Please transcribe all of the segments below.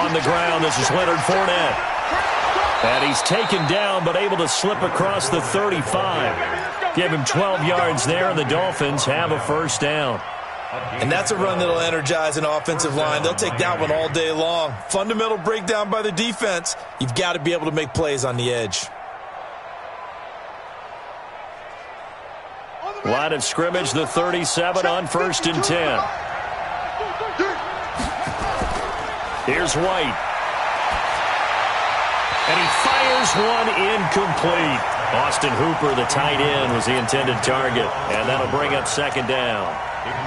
on the ground. This is Leonard Fournette. And he's taken down but able to slip across the 35. Give him 12 yards there, and the Dolphins have a first down. And that's a run that'll energize an offensive line. They'll take that one all day long. Fundamental breakdown by the defense. You've got to be able to make plays on the edge. Line of scrimmage, the 37 on 1st and 10. Here's White. And he fires one incomplete. Austin Hooper, the tight end, was the intended target. And that'll bring up 2nd down.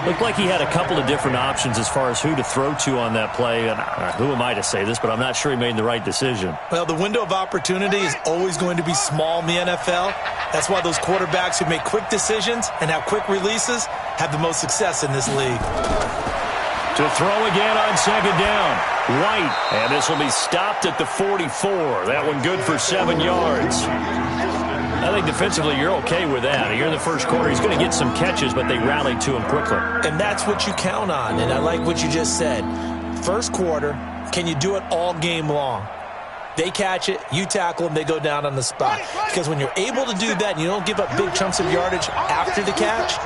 Looked like he had a couple of different options as far as who to throw to on that play. And who am I to say this, but I'm not sure he made the right decision. Well, the window of opportunity is always going to be small in the NFL. That's why those quarterbacks who make quick decisions and have quick releases have the most success in this league. To throw again on 2nd down. White, and this will be stopped at the 44. That one good for 7 yards. I think defensively you're okay with that. Here in the first quarter, he's going to get some catches, but they rallied to him quickly. And that's what you count on, and I like what you just said. First quarter, can you do it all game long? They catch it, you tackle them, they go down on the spot. Because when you're able to do that and you don't give up big chunks of yardage after the catch,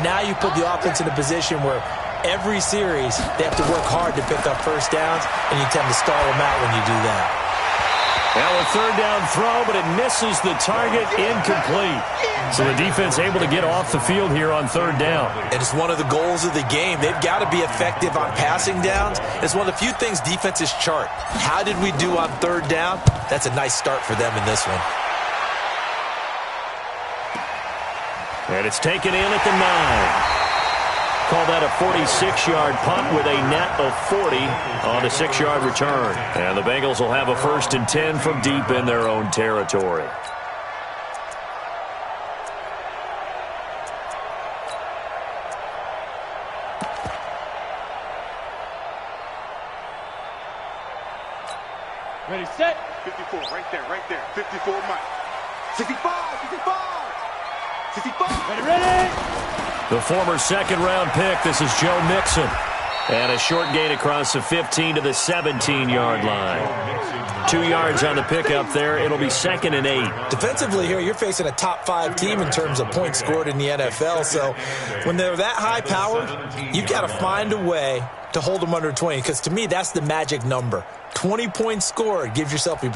now you put the offense in a position where every series they have to work hard to pick up first downs, and you tend to stall them out when you do that. Now a 3rd down throw, but it misses the target, incomplete. So the defense able to get off the field here on 3rd down. And it's one of the goals of the game. They've got to be effective on passing downs. It's one of the few things defenses chart. How did we do on 3rd down? That's a nice start for them in this one. And it's taken in at the 9. Call that a 46-yard punt with a net of 40 on a 6-yard return. And the Bengals will have a 1st and 10 from deep in their own territory. Ready, set. 54, right there. 54, Mike. 65. 65. Ready. The former 2nd-round pick, this is Joe Mixon. And a short gain across the 15 to the 17-yard line. 2 yards on the pickup there. It'll be 2nd and 8. Defensively here, you're facing a top-5 team in terms of points scored in the NFL. So when they're that high-powered, you've got to find a way to hold them under 20. Because to me, that's the magic number. 20 points scored, you give yourself your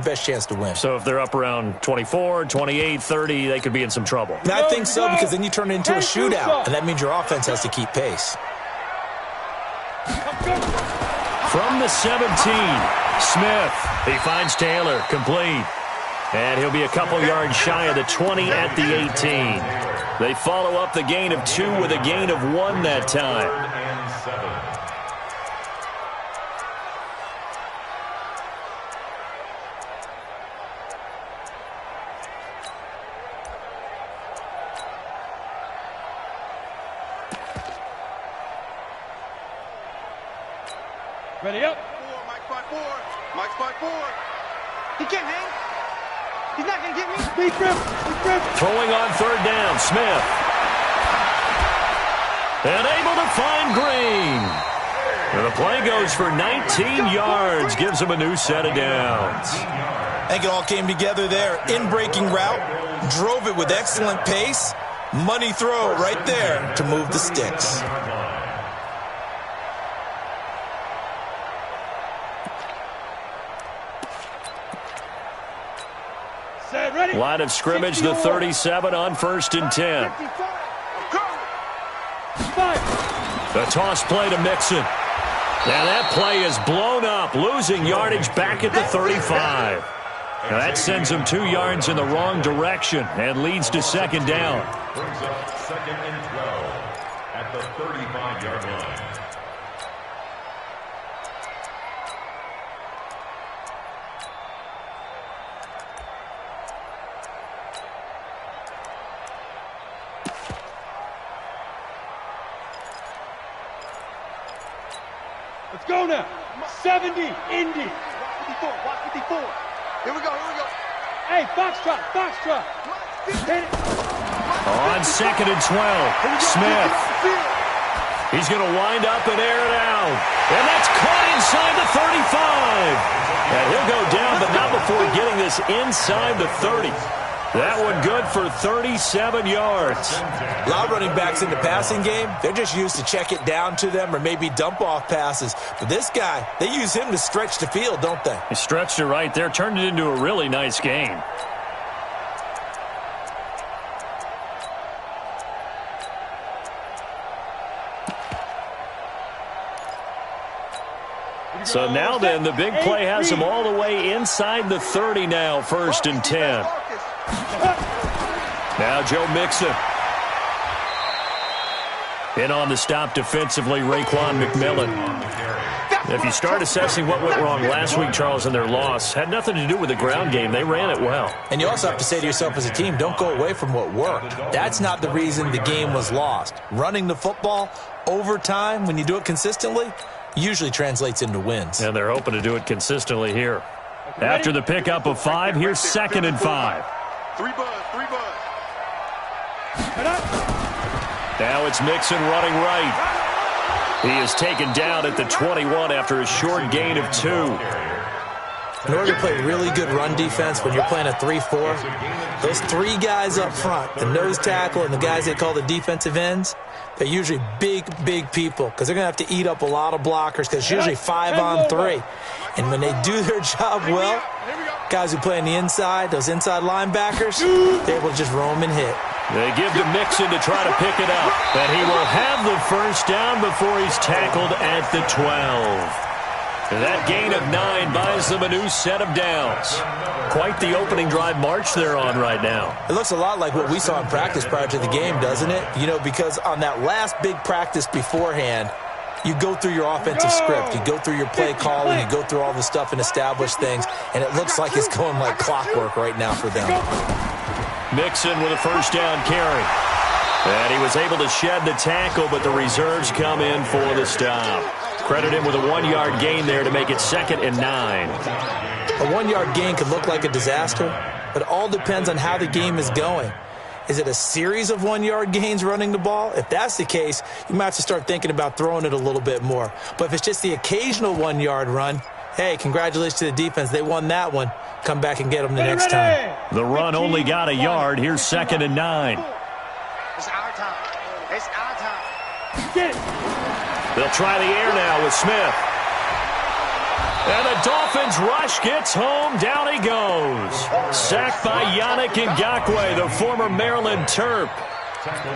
best chance to win. So if they're up around 24, 28, 30, they could be in some trouble. And I think so, because then you turn it into a shootout, and that means your offense has to keep pace. From the 17, Smith. He finds Taylor, complete. And he'll be a couple yards shy of the 20 at the 18. They follow up the gain of 2 with a gain of 1 that time. Ready up. Mike spot 4. He can't hang. He's not going to get me. Speed grip. Throwing on 3rd down, Smith. And able to find Green. And the play goes for 19 yards. Gives him a new set of downs. I think it all came together there. In-breaking route. Drove it with excellent pace. Money throw right there to move the sticks. Line of scrimmage, the 37 on 1st and 10. The toss play to Mixon. Now that play is blown up, losing yardage back at the 35. Now that sends him 2 yards in the wrong direction and leads to 2nd down. Brings up 2nd and 12 at the 35-yard line. Let's go now. 70, Indy. Watch 54. Here we go. Hey, Foxtrot. Hit it. On 2nd and 12, Smith. He's going to wind up and air it out. And that's caught inside the is inside the 30. That one good for 37 yards. A lot of running backs in the passing game, they're just used to check it down to them or maybe dump off passes. But this guy, they use him to stretch the field, don't they? He stretched it right there, turned it into a really nice game. So now then, the big play has him all the way inside the 30 now, 1st and 10. Now Joe Mixon. In on the stop defensively, Raekwon McMillan. If you start assessing what went wrong last week, Charles, in their loss, had nothing to do with the ground game. They ran it well. And you also have to say to yourself as a team, don't go away from what worked. That's not the reason the game was lost. Running the football over time, when you do it consistently, usually translates into wins. And they're hoping to do it consistently here. After the pickup of 5, here's 2nd and 5. 3 buzz. Now it's Mixon running right. He is taken down at the 21 after a short gain of 2. In order to play really good run defense when you're playing a 3-4, those 3 guys up front, the nose tackle and the guys they call the defensive ends, they're usually big people because they're going to have to eat up a lot of blockers because it's usually 5 on 3. And when they do their job well, guys who play on the inside, those inside linebackers, they're able to just roam and hit. They give to Mixon to try to pick it up. And he will have the 1st down before he's tackled at the 12. That gain of 9 buys them a new set of downs. Quite the opening drive march they're on right now. It looks a lot like what we saw in practice prior to the game, doesn't it? You know, because on that last big practice beforehand, you go through your offensive script, you go through your play calling, you go through all the stuff and establish things, and it looks like it's going like clockwork right now for them. Mixon with a 1st down carry. And he was able to shed the tackle, but the reserves come in for the stop. Credit him with a 1-yard gain there to make it 2nd and 9. A 1-yard gain could look like a disaster, but it all depends on how the game is going. Is it a series of 1-yard gains running the ball? If that's the case, you might have to start thinking about throwing it a little bit more. But if it's just the occasional 1-yard run, hey, congratulations to the defense. They won that one. Come back and get them the next time. The run only got a yard. Here's 2nd and 9. It's our time. It's our time. Get it. They'll try the air now with Smith. And the Dolphins rush gets home. Down he goes. Sacked by Yannick Ngakoue, the former Maryland Terp.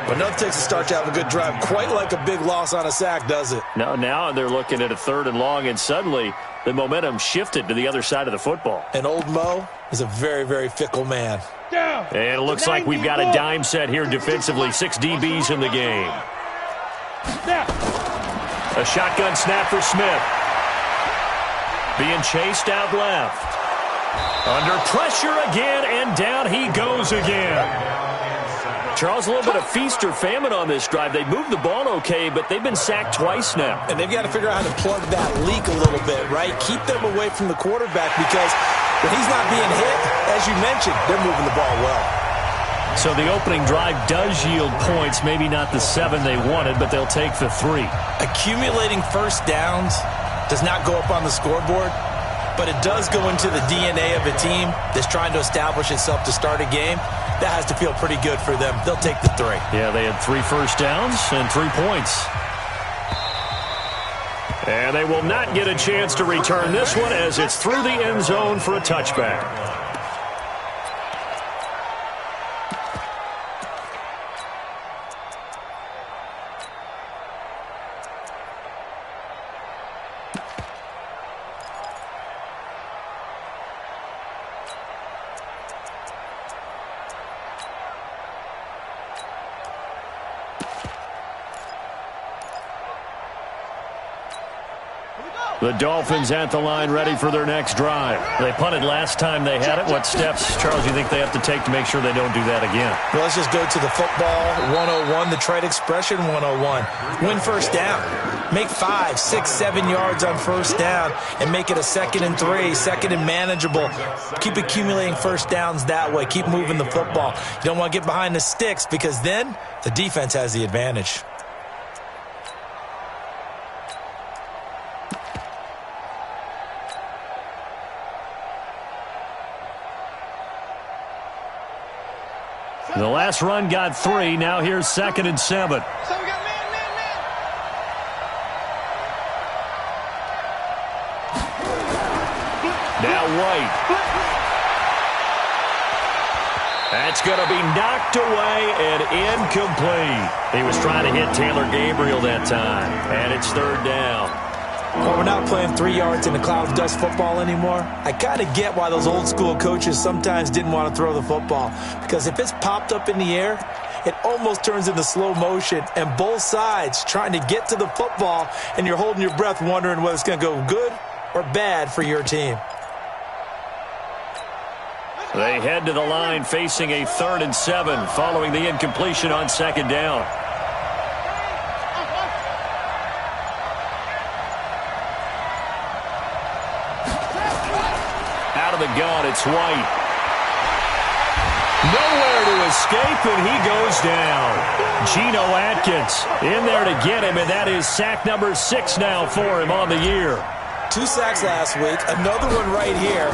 But nothing takes a start to have a good drive. Quite like a big loss on a sack, does it? No, now they're looking at a 3rd and long, and suddenly the momentum shifted to the other side of the football. And old Mo is a very fickle man. And it looks like we've got a dime set here defensively. 6 DBs in the game. A shotgun snap for Smith. Being chased out left. Under pressure again, and down he goes again. Charles, a little bit of feast or famine on this drive. They moved the ball okay, but they've been sacked twice now. And they've got to figure out how to plug that leak a little bit, right? Keep them away from the quarterback because when he's not being hit, as you mentioned, they're moving the ball well. So the opening drive does yield points, maybe not the 7 they wanted, but they'll take the 3. Accumulating 1st downs does not go up on the scoreboard, but it does go into the DNA of a team that's trying to establish itself to start a game. That has to feel pretty good for them. They'll take the 3. Yeah, they had 3 1st downs and 3 points. And they will not get a chance to return this one as it's through the end zone for a touchback. The Dolphins at the line ready for their next drive. They punted last time they had it. What steps, Charles, do you think they have to take to make sure they don't do that again? Well, let's just go to the football 101, the trade expression 101. Win 1st down. Make 5, 6, 7 yards on 1st down and make it a 2nd and 3, 2nd and manageable. Keep accumulating 1st downs that way. Keep moving the football. You don't want to get behind the sticks because then the defense has the advantage. The last run got 3. Now here's 2nd and 7. So we got man. Now White. That's going to be knocked away and incomplete. He was trying to hit Taylor Gabriel that time, and it's 3rd down. Well, we're not playing 3 yards in a cloud of dust football anymore. I kind of get why those old school coaches sometimes didn't want to throw the football, because if it's popped up in the air, it almost turns into slow motion, and both sides trying to get to the football, and you're holding your breath wondering whether it's going to go good or bad for your team. They head to the line facing a 3rd and 7 following the incompletion on 2nd down. Out of the gun, it's White. Nowhere to escape, and he goes down. Geno Atkins in there to get him, and that is sack number 6 now for him on the year. 2 sacks last week, another one right here.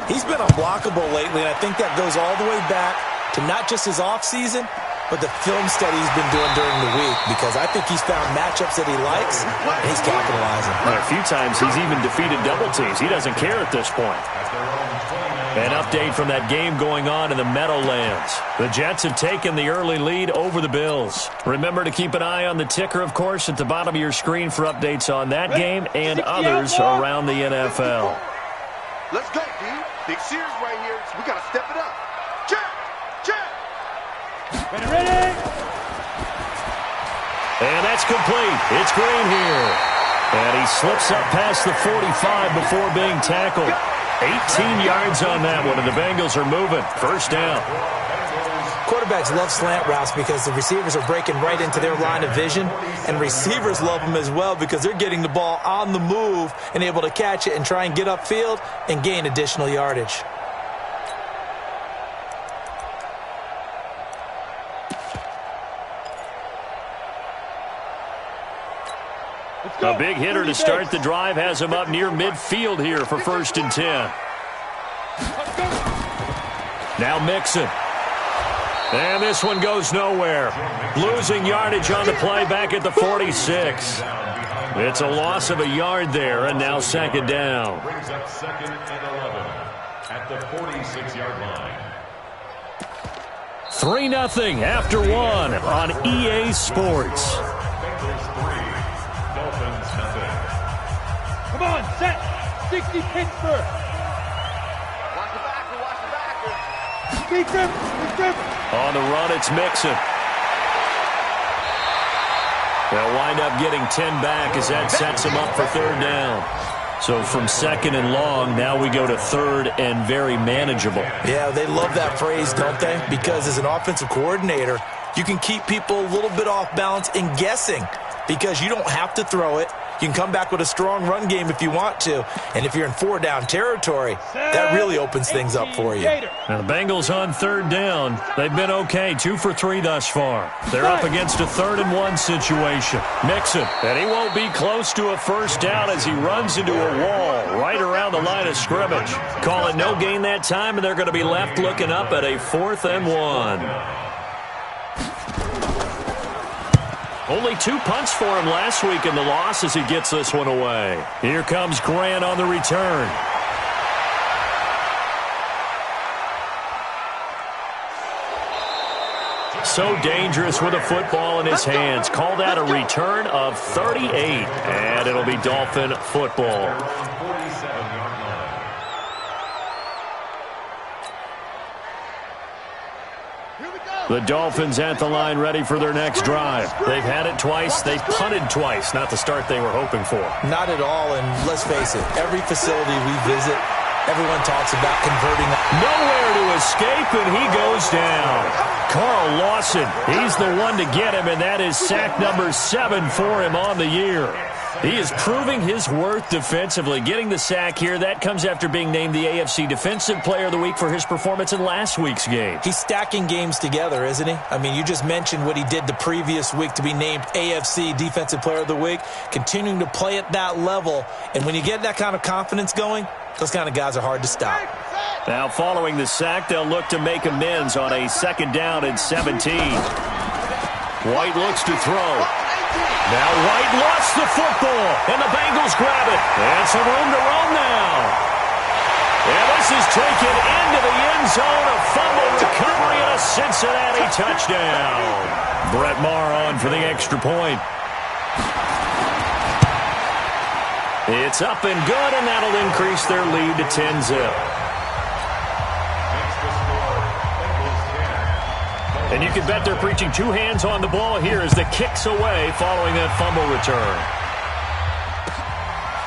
He's been unblockable lately, and I think that goes all the way back to not just his offseason, but the film study he's been doing during the week, because I think he's found matchups that he likes, and he's capitalizing. And a few times he's even defeated double teams. He doesn't care at this point. An update from that game going on in the Meadowlands. The Jets have taken the early lead over the Bills. Remember to keep an eye on the ticker, of course, at the bottom of your screen for updates on that game and others around the NFL. Let's go, D. Big series right here, so we got to step it up. Check! Ready! And that's complete. It's Green here. And he slips up past the 45 before being tackled. 18 yards on that one, and the Bengals are moving. 1st down. Quarterbacks love slant routes because the receivers are breaking right into their line of vision, and receivers love them as well because they're getting the ball on the move and able to catch it and try and get upfield and gain additional yardage. A big hitter to start the drive has him up near midfield here for 1st and 10. Now Mixon. And this one goes nowhere. Losing yardage on the play back at the 46. It's a loss of a yard there, and now 2nd down. Brings up 2nd and 11 at the 46-yard line. 3-0 after 1 on EA Sports. Bengals 3, Dolphins 0. Come on, set! 60 Pittsburgh! Watch the backer. Big grip! On the run, it's Mixon. They'll wind up getting 10 back as that sets him up for 3rd down. So from 2nd and long, now we go to 3rd and very manageable. Yeah, they love that phrase, don't they? Because as an offensive coordinator, you can keep people a little bit off balance and guessing because you don't have to throw it. You can come back with a strong run game if you want to. And if you're in 4-down territory, that really opens things up for you. Now the Bengals on 3rd down. They've been okay, 2 for 3 thus far. They're up against a 3rd and 1 situation. Mixon, and he won't be close to a 1st down as he runs into a wall right around the line of scrimmage. Call it no gain that time, and they're going to be left looking up at a 4th and 1. Only 2 punts for him last week in the loss as he gets this one away. Here comes Grant on the return. So dangerous with a football in his hands. Called out a return of 38, and it'll be Dolphin football. The Dolphins at the line ready for their next drive. They've had it twice. They've punted twice. Not the start they were hoping for. Not at all, and let's face it, every facility we visit, everyone talks about converting. Nowhere to escape, and he goes down. Carl Lawson, he's the one to get him, and that is sack number 7 for him on the year. He is proving his worth defensively. Getting the sack here, that comes after being named the AFC Defensive Player of the Week for his performance in last week's game. He's stacking games together, isn't he? I mean, you just mentioned what he did the previous week to be named AFC Defensive Player of the Week, continuing to play at that level. And when you get that kind of confidence going, those kind of guys are hard to stop. Now following the sack, they'll look to make amends on a 2nd down and 17. White looks to throw. Now White lost the football, and the Bengals grab it. And some room to roam now. And this is taken into the end zone. A fumble recovery and a Cincinnati touchdown. Brett Maher on for the extra point. It's up and good, and that'll increase their lead to 10-zip. And you can bet they're preaching 2 hands on the ball here as the kick's away following that fumble return.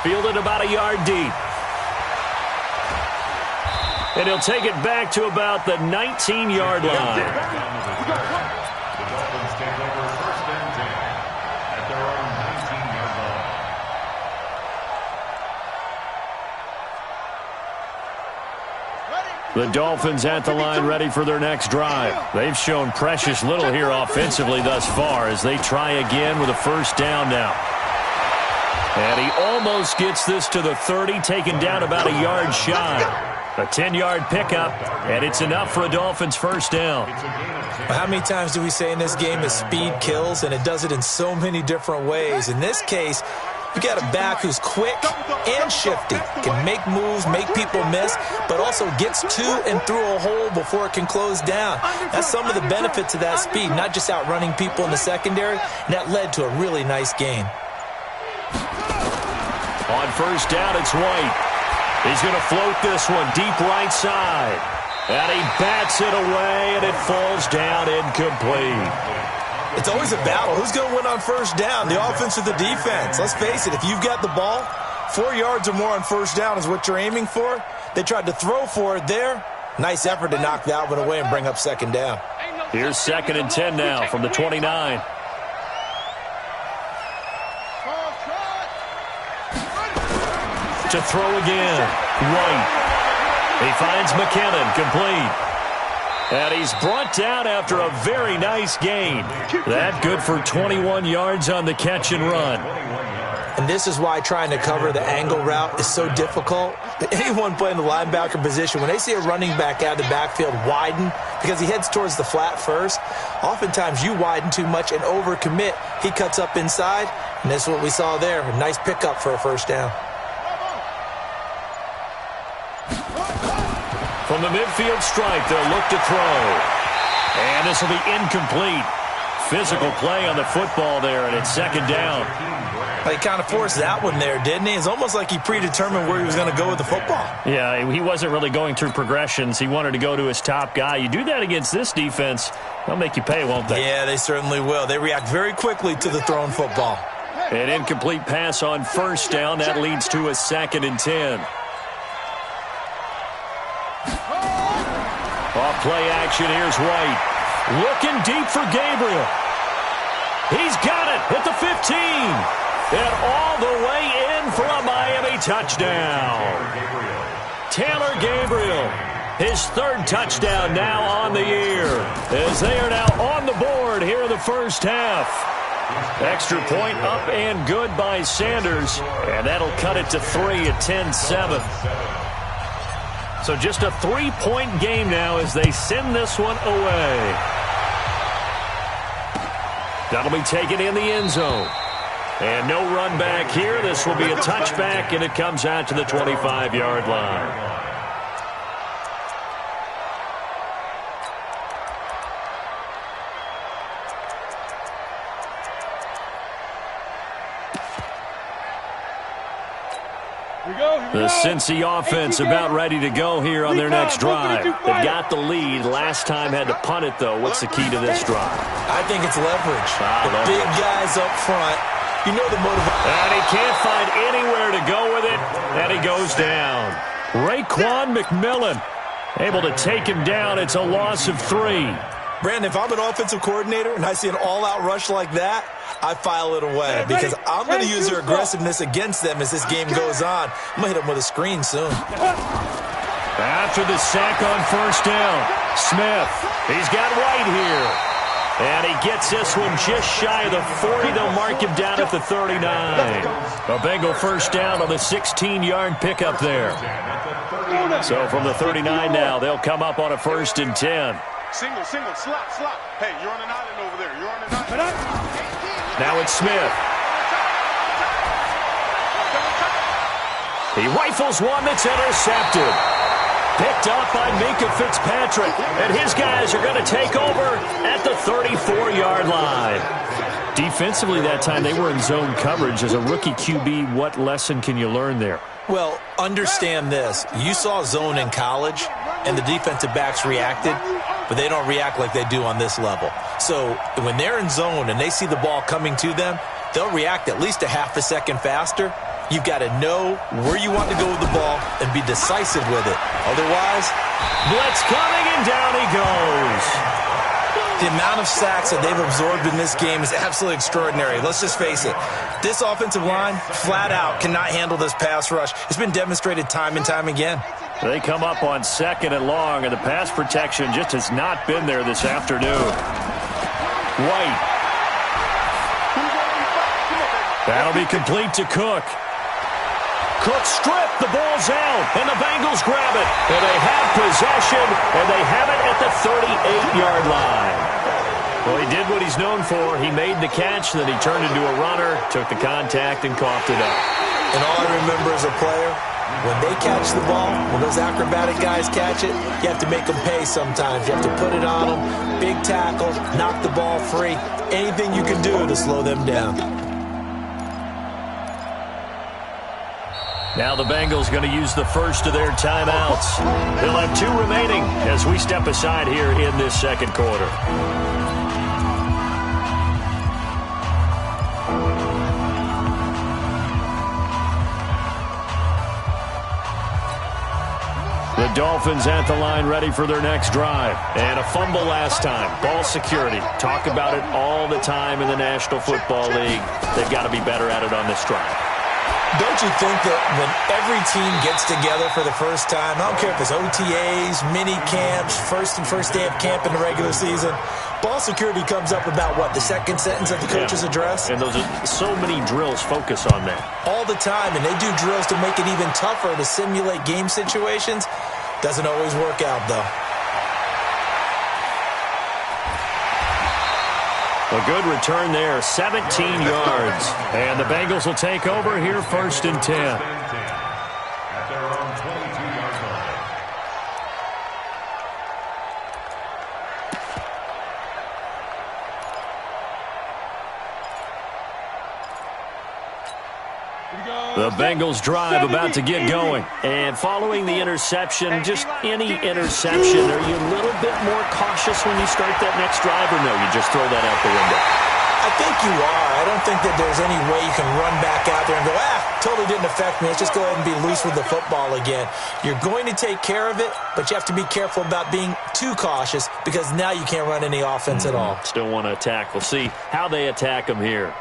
Fielded about a yard deep. And he'll take it back to about the 19-yard line. The Dolphins take over 1st and 10 at their own 19-yard line. The Dolphins at the line ready for their next drive. They've shown precious little here offensively thus far as they try again with a 1st down now. And he almost gets this to the 30, taken down about a yard shy. A 10-yard pickup, and it's enough for a Dolphins 1st down. How many times do we say in this game that speed kills, and it does it in so many different ways? In this case, you got a back who's quick and shifty, can make moves, make people miss, but also gets to and through a hole before it can close down. That's some of the benefits of that speed, not just outrunning people in the secondary, and that led to a really nice gain. On 1st down, it's White. He's going to float this one deep right side. And he bats it away, and it falls down incomplete. It's always a battle. Who's going to win on 1st down, the offense or the defense? Let's face it, if you've got the ball, 4 yards or more on 1st down is what you're aiming for. They tried to throw for it there. Nice effort to knock that one away and bring up 2nd down. Here's 2nd and 10 now from the 29. To throw again. White. He finds McKinnon, complete. And he's brought down after a very nice gain. That good for 21 yards on the catch and run. And this is why trying to cover the angle route is so difficult. Anyone playing the linebacker position, when they see a running back out of the backfield widen because he heads towards the flat first, oftentimes you widen too much and overcommit. He cuts up inside, and this is what we saw there. A nice pickup for a 1st down. From the midfield stripe, they'll look to throw. And this will be incomplete. Physical play on the football there, and it's 2nd down. He kind of forced that one there, didn't he? It's almost like he predetermined where he was going to go with the football. Yeah, he wasn't really going through progressions. He wanted to go to his top guy. You do that against this defense, they'll make you pay, won't they? Yeah, they certainly will. They react very quickly to the thrown football. An incomplete pass on 1st down. That leads to a 2nd and 10. Off play action, here's White. Looking deep for Gabriel. He's got it at the 15. And all the way in for a Miami touchdown. Taylor Gabriel, his 3rd touchdown now on the year, as they are now on the board here in the 1st half. Extra point up and good by Sanders, and that'll cut it to 3 at 10-7. So just a 3-point game now as they send this one away. That'll be taken in the end zone. And no run back here. This will be a touchback, and it comes out to the 25-yard line. The Cincy offense about ready to go here on their next drive. They've got the lead. Last time had to punt it, though. What's the key to this drive? I think it's leverage. The big guys up front. You know the motivation. And he can't find anywhere to go with it, and he goes down. Raekwon McMillan able to take him down. It's a loss of 3. Brandon, if I'm an offensive coordinator and I see an all-out rush like that, I file it away because I'm going to use their aggressiveness against them as this game goes on. I'm going to hit them with a screen soon. After the sack on 1st down, Smith, he's got White here. And he gets this one just shy of the 40. They'll mark him down at the 39. A Bengal first down on the 16-yard pickup there. So from the 39 now, they'll come up on a 1st and 10. Single, slot. Hey, you're on an island over there. You're on an island. Now it's Smith. He rifles one that's intercepted. Picked up by Minka Fitzpatrick. And his guys are going to take over at the 34-yard line. Defensively that time, they were in zone coverage. As a rookie QB, what lesson can you learn there? Well, understand this. You saw zone in college, and the defensive backs reacted, but they don't react like they do on this level. So when they're in zone and they see the ball coming to them, they'll react at least a half a second faster. You've got to know where you want to go with the ball and be decisive with it. Otherwise, blitz coming, and down he goes. The amount of sacks that they've absorbed in this game is absolutely extraordinary. Let's just face it. This offensive line, flat out, cannot handle this pass rush. It's been demonstrated time and time again. They come up on 2nd and long, and the pass protection just has not been there this afternoon. White. That'll be complete to Cook. Cook stripped, the ball's out, and the Bengals grab it. And they have possession, and they have it at the 38-yard line. Well, he did what he's known for. He made the catch, then he turned into a runner, took the contact, and coughed it up. And all I remember as a player, when they catch the ball, when those acrobatic guys catch it, you have to make them pay sometimes. You have to put it on them, big tackle, knock the ball free, anything you can do to slow them down. Now the Bengals going to use the first of their timeouts. They'll have 2 remaining as we step aside here in this 2nd quarter. The Dolphins at the line ready for their next drive. And a fumble last time. Ball security. Talk about it all the time in the National Football League. They've got to be better at it on this drive. Don't you think that when every team gets together for the first time, I don't care if it's OTAs, mini camps, first day of camp in the regular season, ball security comes up about, what, the 2nd sentence of the coach's address? And those are so many drills focus on that. All the time, and they do drills to make it even tougher to simulate game situations. Doesn't always work out, though. A good return there, 17 yards. And the Bengals will take over here 1st and 10. At their own 22-yard line. The Bengals drive about to get going. And following the interception, just any interception, are you a little bit more cautious when you start that next drive, or no, you just throw that out the window? I think you are. I don't think that there's any way you can run back out there and go, totally didn't affect me. Let's just go ahead and be loose with the football again. You're going to take care of it, but you have to be careful about being too cautious because now you can't run any offense at all. Still want to attack. We'll see how they attack them here.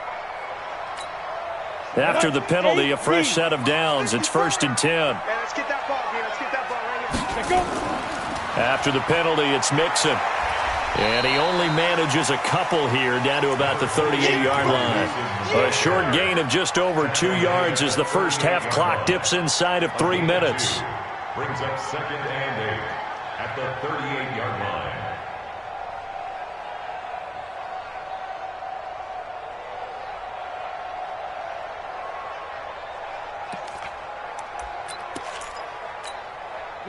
After the penalty, a fresh set of downs. It's 1st and 10. Let's get that ball, man. Let's get that ball right here. Let's go. After the penalty, it's Mixon. And he only manages a couple here down to about the 38-yard line. A short gain of just over 2 yards as the first half clock dips inside of 3 minutes. Brings up 2nd and 8 at the 38-yard line.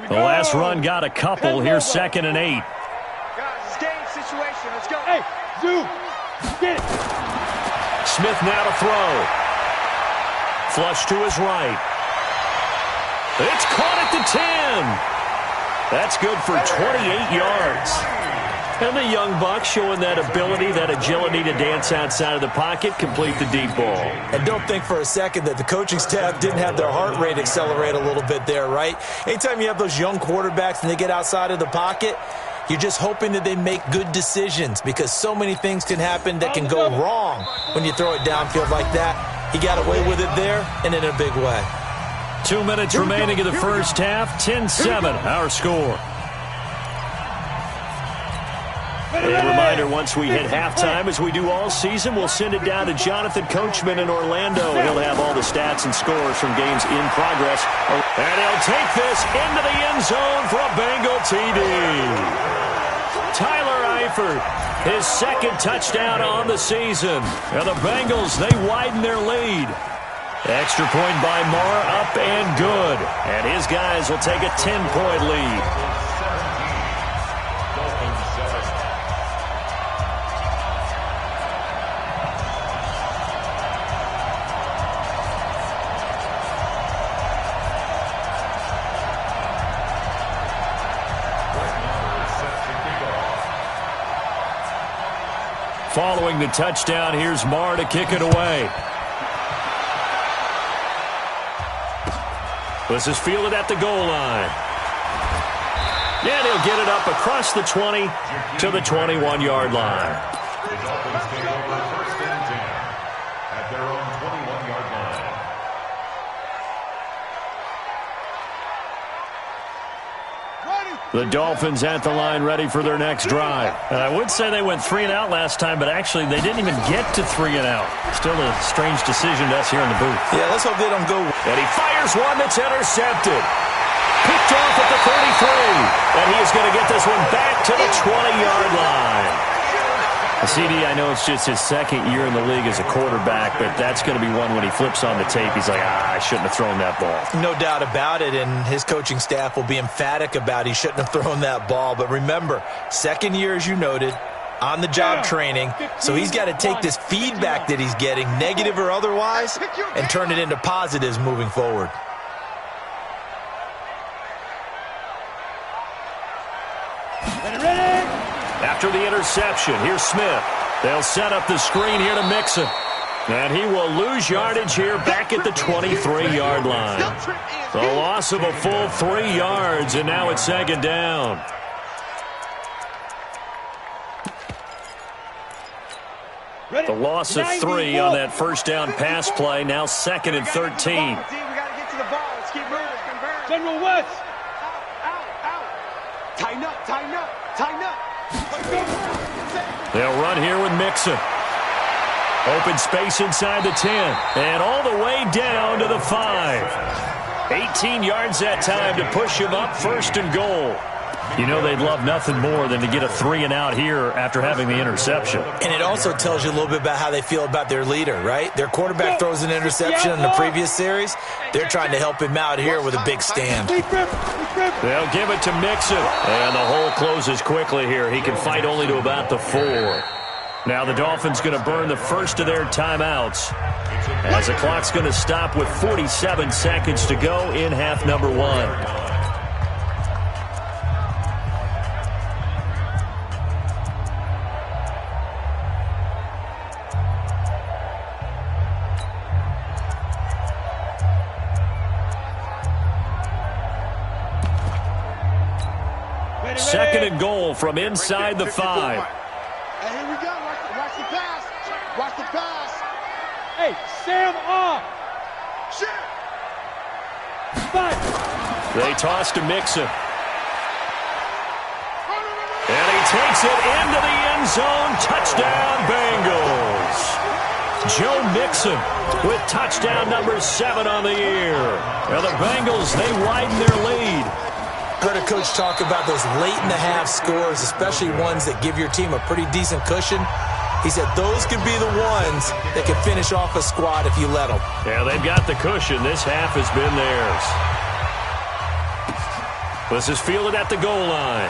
The last run got a couple. Here's 2nd and 8. Guys, it's game situation. Let's go. Hey, Zoo, get it. Smith now to throw. Flush to his right. It's caught at the 10. That's good for 28 yards. And the young buck showing that ability, that agility to dance outside of the pocket, complete the deep ball. And don't think for a second that the coaching staff didn't have their heart rate accelerate a little bit there, right? Anytime you have those young quarterbacks and they get outside of the pocket, you're just hoping that they make good decisions because so many things can happen that can go wrong when you throw it downfield like that. He got away with it there and in a big way. 2 minutes remaining in the first half. 10-7, our score. A reminder, once we hit halftime, as we do all season, we'll send it down to Jonathan Coachman in Orlando. He'll have all the stats and scores from games in progress. And he'll take this into the end zone for a Bengal TD. Tyler Eifert, his second touchdown on the season. And the Bengals, they widen their lead. Extra point by Marr, up and good. And his guys will take a 10-point lead. Following the touchdown, here's Marr to kick it away. This is fielded at the goal line. And he'll get it up across the 20 to the 21-yard line. The Dolphins take over first and 10 at their own 21-yard line. The Dolphins at the line, ready for their next drive. And I would say they went 3 and out last time, but actually they didn't even get to 3 and out. Still a strange decision to us here in the booth. Yeah, let's hope they don't go. And he fires one that's intercepted. Picked off at the 33. And he is going to get this one back to the 20-yard line. CD, I know it's just his second year in the league as a quarterback, but that's going to be one when he flips on the tape. He's like, I shouldn't have thrown that ball. No doubt about it, and his coaching staff will be emphatic about he shouldn't have thrown that ball. But remember, second year, as you noted, on-the-job training, so he's got to take this feedback that he's getting, negative or otherwise, and turn it into positives moving forward. After the interception, here's Smith. They'll set up the screen here to Mixon. And he will lose yardage here back at the 23-yard line. The loss of a full 3 yards, and now it's second down. The loss of 3 on that first down pass play, now second and 13. We got to get to the ball. Let's keep moving. General West. Tighten up, tighten up, tighten up. They'll run here with Mixon. Open space inside the 10. And all the way down to the 5. 18 yards that time to push him up, first and goal. You know they'd love nothing more than to get a 3 and out here after having the interception. And it also tells you a little bit about how they feel about their leader, right? Their quarterback throws an interception in the previous series. They're trying to help him out here with a big stand. They'll give it to Mixon. And the hole closes quickly here. He can fight only to about the 4. Now the Dolphins going to burn the first of their timeouts, as the clock's going to stop with 47 seconds to go in half number 1. Second and goal from inside the 5. Hey, here we go. Watch the pass. Watch the pass. Hey, Sam off. Shit. They toss to Mixon. And he takes it into the end zone. Touchdown, Bengals. Joe Mixon with touchdown number 7 on the year. Now the Bengals, they widen their lead. Heard a coach talk about those late-in-the-half scores, especially ones that give your team a pretty decent cushion. He said those could be the ones that can finish off a squad if you let them. Yeah, they've got the cushion. This half has been theirs. This is fielded at the goal line.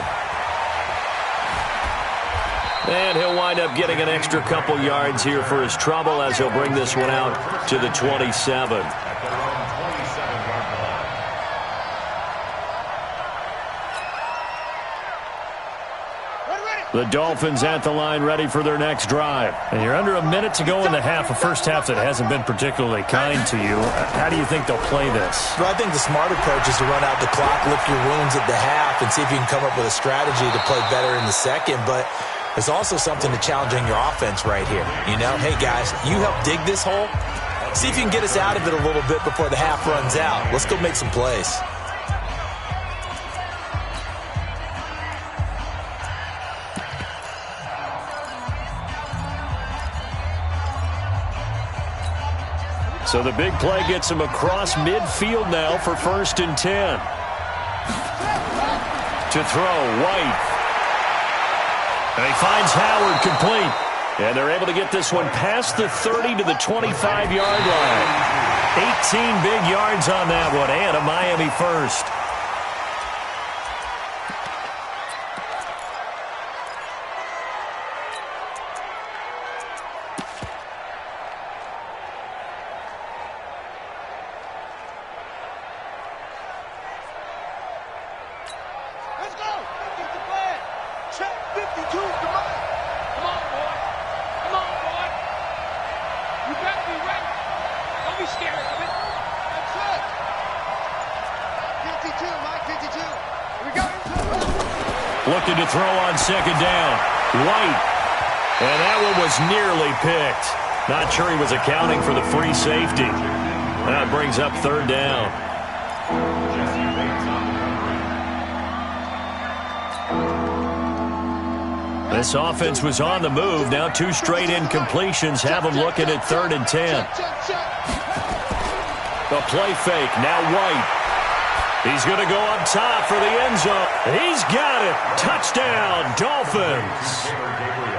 And he'll wind up getting an extra couple yards here for his trouble as he'll bring this one out to the 27. The Dolphins at the line, ready for their next drive. And you're under a minute to go in the half, a first half that hasn't been particularly kind to you. How do you think they'll play this? Well, I think the smart approach is to run out the clock, lick your wounds at the half, and see if you can come up with a strategy to play better in the second. But there's also something to challenging your offense right here. You know, hey, guys, you help dig this hole. See if you can get us out of it a little bit before the half runs out. Let's go make some plays. So the big play gets him across midfield now for 1st and 10. To throw, White. And he finds Howard complete. And they're able to get this one past the 30 to the 25-yard line. 18 big yards on that one, and a Miami first. Let's go. Get the plan. Check 52. Come on. Come on, boy. Come on, boy. You better be ready. Don't be scared of it. That's it. 52, Mike, 52. Here we go. Looking to throw on 2nd down. White. And that one was nearly picked. Not sure he was accounting for the free safety. That brings up 3rd down. This offense was on the move. Now 2 straight incompletions have them looking at 3rd and 10. The play fake. Now White. He's going to go up top for the end zone. He's got it. Touchdown, Dolphins.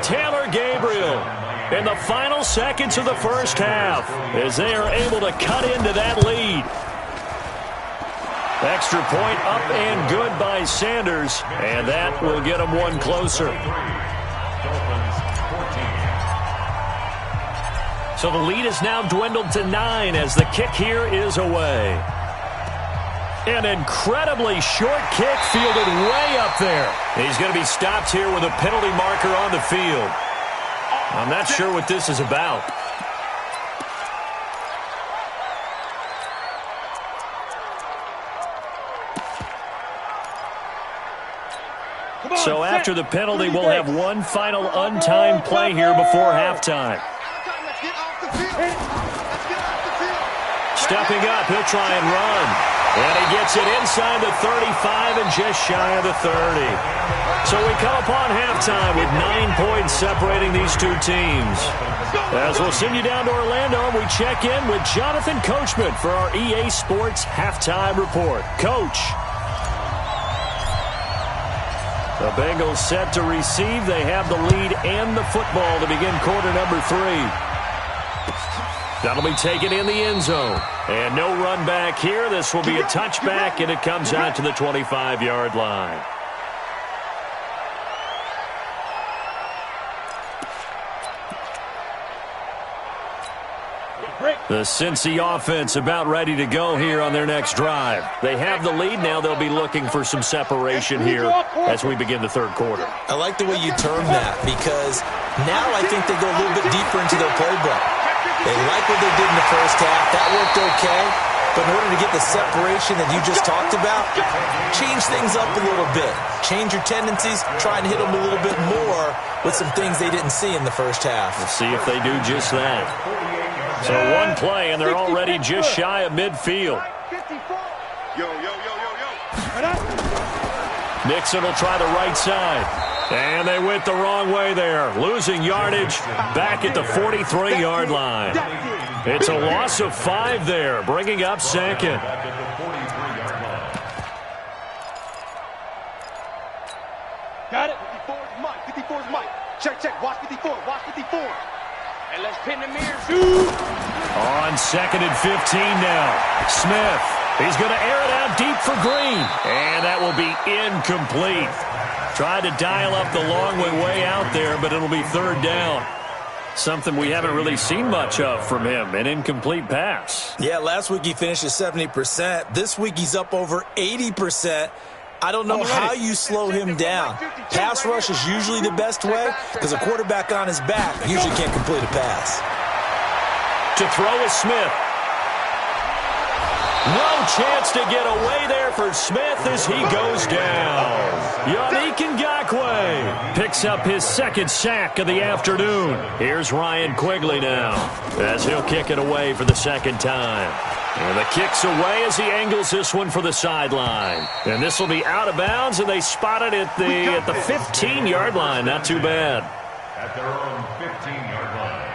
Taylor Gabriel in the final seconds of the first half as they are able to cut into that lead. Extra point up and good by Sanders, and that will get them one closer. So the lead is now dwindled to 9 as the kick here is away. An incredibly short kick fielded way up there. He's going to be stopped here with a penalty marker on the field. I'm not sure what this is about. So after the penalty, we'll have one final untimed play here before halftime. Stepping up, he'll try and run. And he gets it inside the 35 and just shy of the 30. So we come upon halftime with 9 points separating these two teams. As we'll send you down to Orlando, we check in with Jonathan Coachman for our EA Sports Halftime Report. Coach. The Bengals set to receive. They have the lead and the football to begin quarter number 3. That'll be taken in the end zone. And no run back here. This will be a touchback, and it comes out to the 25-yard line. The Cincy offense about ready to go here on their next drive. They have the lead now. They'll be looking for some separation here as we begin the third quarter. I like the way you term that because now I think they go a little bit deeper into their playbook. They like what they did in the first half. That worked okay. But in order to get the separation that you just talked about, change things up a little bit. Change your tendencies. Try and hit them a little bit more with some things they didn't see in the first half. Let's see if they do just that. So one play, and they're already just shy of midfield. Yo. Nixon will try the right side. And they went the wrong way there. Losing yardage back at the 43-yard line. It's a loss of 5 there, bringing up second. Got it. 54's Mike. Check. Watch 54. And let's pin the mirror. Shoot. On 2nd and 15 now. Smith. He's going to air it out deep for Green. And that will be incomplete. Tried to dial up the long way out there, but it'll be 3rd down. Something we haven't really seen much of from him, an incomplete pass. Yeah, last week he finished at 70%. This week he's up over 80%. I don't know how you slow him down. Pass rush is usually the best way because a quarterback on his back usually can't complete a pass. To throw is Smith. No chance to get away there for Smith as he goes down. Yannick Ngakoue picks up his 2nd sack of the afternoon. Here's Ryan Quigley now as he'll kick it away for the 2nd time. And the kick's away as he angles this one for the sideline. And this will be out of bounds, and they spot it at the 15-yard line. Not too bad. At their own 15-yard line.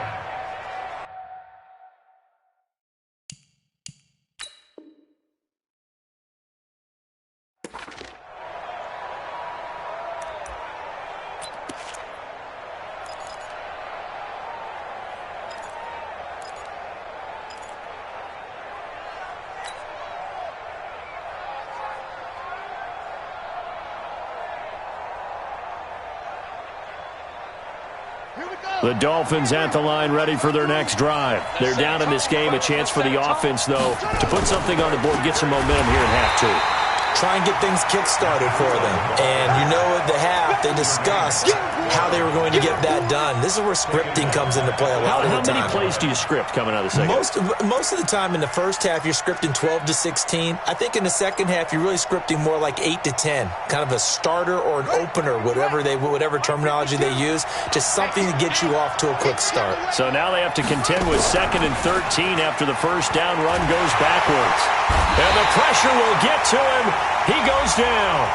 The Dolphins at the line ready for their next drive. They're down in this game. A chance for the offense, though, to put something on the board, get some momentum here in half two. Try and get things kick-started for them. And you know at the half, they discussed how they were going to get that done. This is where scripting comes into play a lot of the time. How many plays do you script coming out of the second? Most of the time in the first half, you're scripting 12 to 16. I think in the second half, you're really scripting more like 8 to 10. Kind of a starter or an opener, whatever terminology they use. Just something to get you off to a quick start. So now they have to contend with 2nd and 13 after the first down run goes backwards. And the pressure will get to him. He goes down.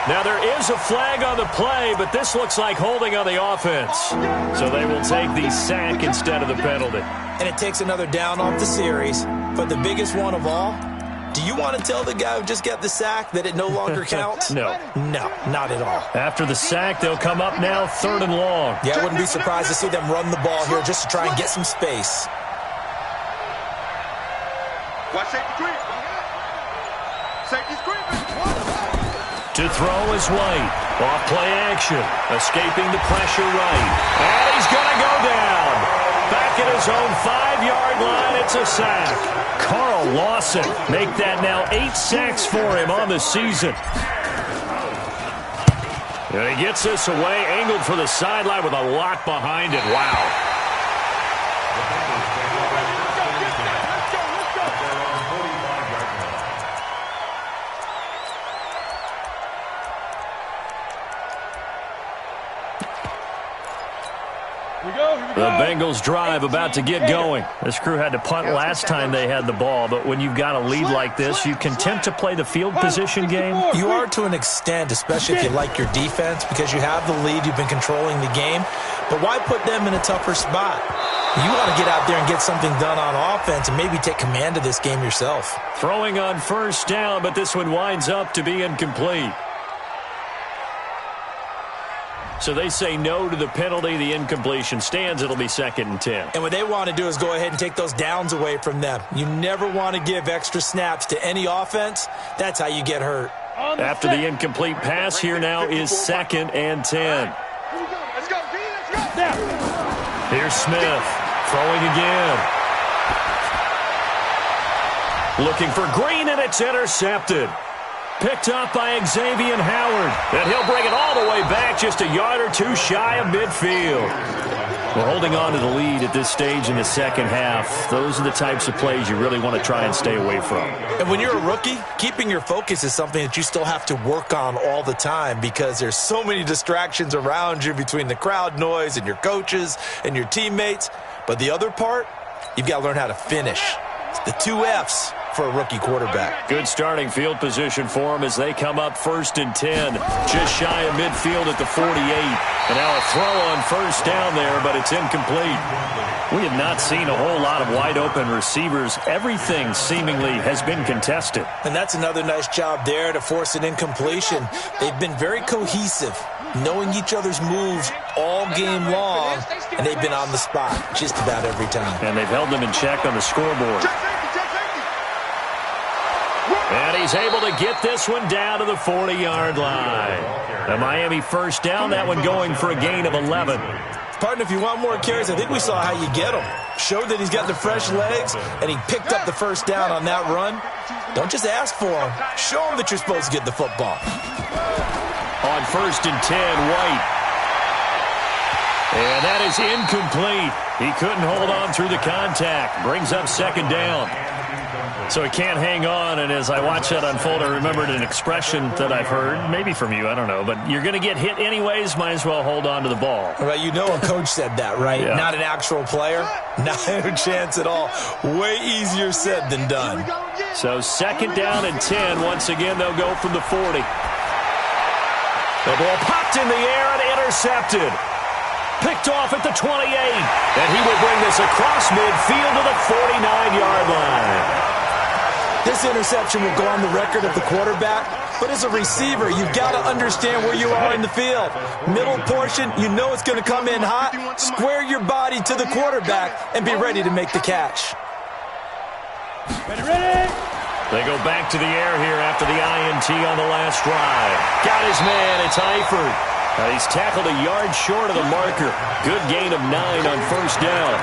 Now, there is a flag on the play, but this looks like holding on the offense. So they will take the sack instead of the penalty. And it takes another down off the series. But the biggest one of all, do you want to tell the guy who just got the sack that it no longer counts? No. No, not at all. After the sack, they'll come up now 3rd and long. Yeah, I wouldn't be surprised to see them run the ball here just to try and get some space. Watch safety creep. Safety's creeping. To throw is White. Off play action. Escaping the pressure right. And he's going to go down. Back at his own 5-yard line, it's a sack. Carl Lawson make that now 8 sacks for him on the season. And he gets this away, angled for the sideline with a lot behind it. Wow. The Bengals drive about to get going. This crew had to punt last time they had the ball, but when you've got a lead like this, you can tempt to play the field position game. You are to an extent, especially if you like your defense, because you have the lead, you've been controlling the game. But why put them in a tougher spot? You want to get out there and get something done on offense and maybe take command of this game yourself. Throwing on first down, but this one winds up to be incomplete. So they say no to the penalty. The incompletion stands. It'll be 2nd and 10. And what they want to do is go ahead and take those downs away from them. You never want to give extra snaps to any offense. That's how you get hurt. After the incomplete pass, here now is 2nd and 10. Let's go. Here's Smith throwing again. Looking for Green, and it's intercepted. Picked up by Xavier Howard. And he'll bring it all the way back just a yard or two shy of midfield. We're holding on to the lead at this stage in the second half. Those are the types of plays you really want to try and stay away from. And when you're a rookie, keeping your focus is something that you still have to work on all the time because there's so many distractions around you between the crowd noise and your coaches and your teammates. But the other part, you've got to learn how to finish. It's the 2 F's for a rookie quarterback. Good starting field position for him as they come up 1st and 10. Just shy of midfield at the 48. And now a throw on first down there, but it's incomplete. We have not seen a whole lot of wide open receivers. Everything seemingly has been contested. And that's another nice job there to force an incompletion. They've been very cohesive, knowing each other's moves all game long, and they've been on the spot just about every time. And they've held them in check on the scoreboard. And he's able to get this one down to the 40-yard line. A Miami first down, that one going for a gain of 11. Partner, if you want more carries, I think we saw how you get them. Showed that he's got the fresh legs, and he picked up the first down on that run. Don't just ask for him. Show him that you're supposed to get the football. On 1st and 10, White. And that is incomplete. He couldn't hold on through the contact. Brings up 2nd down. So he can't hang on, and as I watch that unfold, I remembered an expression that I've heard, maybe from you, I don't know, but you're going to get hit anyways, might as well hold on to the ball. Right, you know a coach said that, right? Yeah. Not an actual player? Not a chance at all. Way easier said than done. So 2nd down and 10. Once again, they'll go from the 40. The ball popped in the air and intercepted. Picked off at the 28. And he will bring this across midfield to the 49-yard line. This interception will go on the record of the quarterback, but as a receiver, you've got to understand where you are in the field. Middle portion, you know it's going to come in hot. Square your body to the quarterback and be ready to make the catch. Ready? They go back to the air here after the INT on the last drive. Got his man, it's Eifert. He's tackled a yard short of the marker. Good gain of 9 on first down.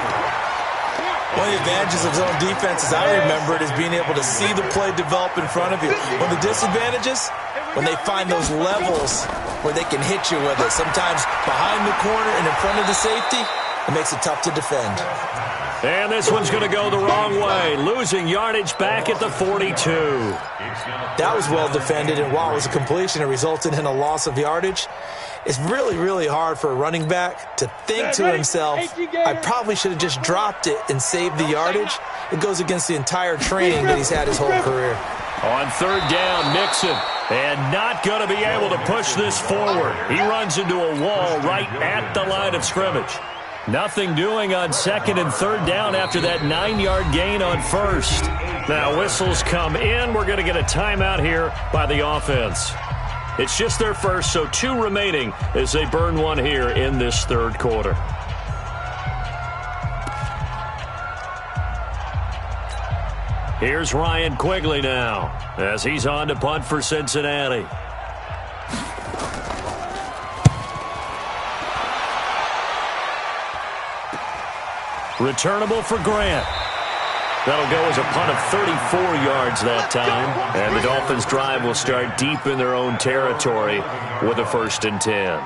One of the advantages of zone defense, as I remember it, is being able to see the play develop in front of you. One of the disadvantages, when they find those levels where they can hit you with it, sometimes behind the corner and in front of the safety, it makes it tough to defend. And this one's going to go the wrong way, losing yardage back at the 42. That was well defended, and while it was a completion, it resulted in a loss of yardage. It's really, really hard for a running back to think to himself, I probably should have just dropped it and saved the yardage. It goes against the entire training that he's had his whole career. On third down, Mixon, and not going to be able to push this forward. He runs into a wall right at the line of scrimmage. Nothing doing on second and third down after that 9-yard gain on first. Now whistles come in. We're going to get a timeout here by the offense. It's just their first, so 2 remaining as they burn one here in this third quarter. Here's Ryan Quigley now as he's on to punt for Cincinnati. Returnable for Grant. That'll go as a punt of 34 yards that time. And the Dolphins' drive will start deep in their own territory with a 1st and 10.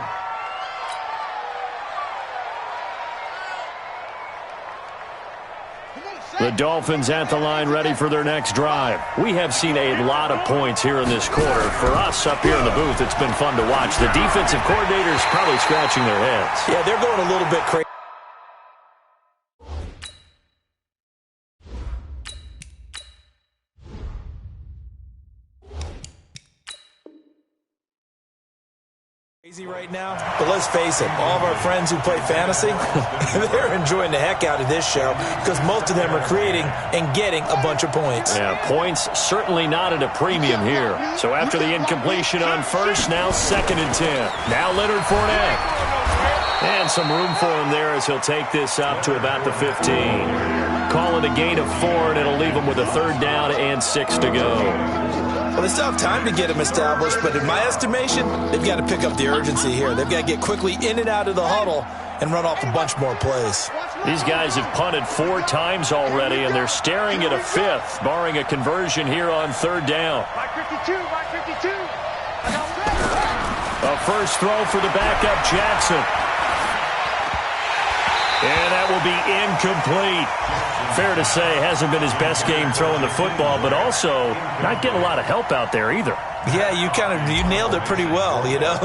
The Dolphins at the line ready for their next drive. We have seen a lot of points here in this quarter. For us up here in the booth, it's been fun to watch. The defensive coordinators probably scratching their heads. Yeah, they're going a little bit crazy. Right now, but let's face it, all of our friends who play fantasy, they're enjoying the heck out of this show because most of them are creating and getting a bunch of points. Yeah, points certainly not at a premium here. So after the incompletion on first, now 2nd and 10. Now Leonard Fournette. And some room for him there as he'll take this up to about the 15. Call it a gain of 4, and it'll leave him with a 3rd down and 6 to go. Well, they still have time to get him established, but in my estimation, they've got to pick up the urgency here. They've got to get quickly in and out of the huddle and run off a bunch more plays. These guys have punted 4 times already, and they're staring at a 5th, barring a conversion here on 3rd down. A first throw for the backup, Jackson. And that will be incomplete. Fair to say, hasn't been his best game throwing the football, but also not getting a lot of help out there either. Yeah, you nailed it pretty well, you know.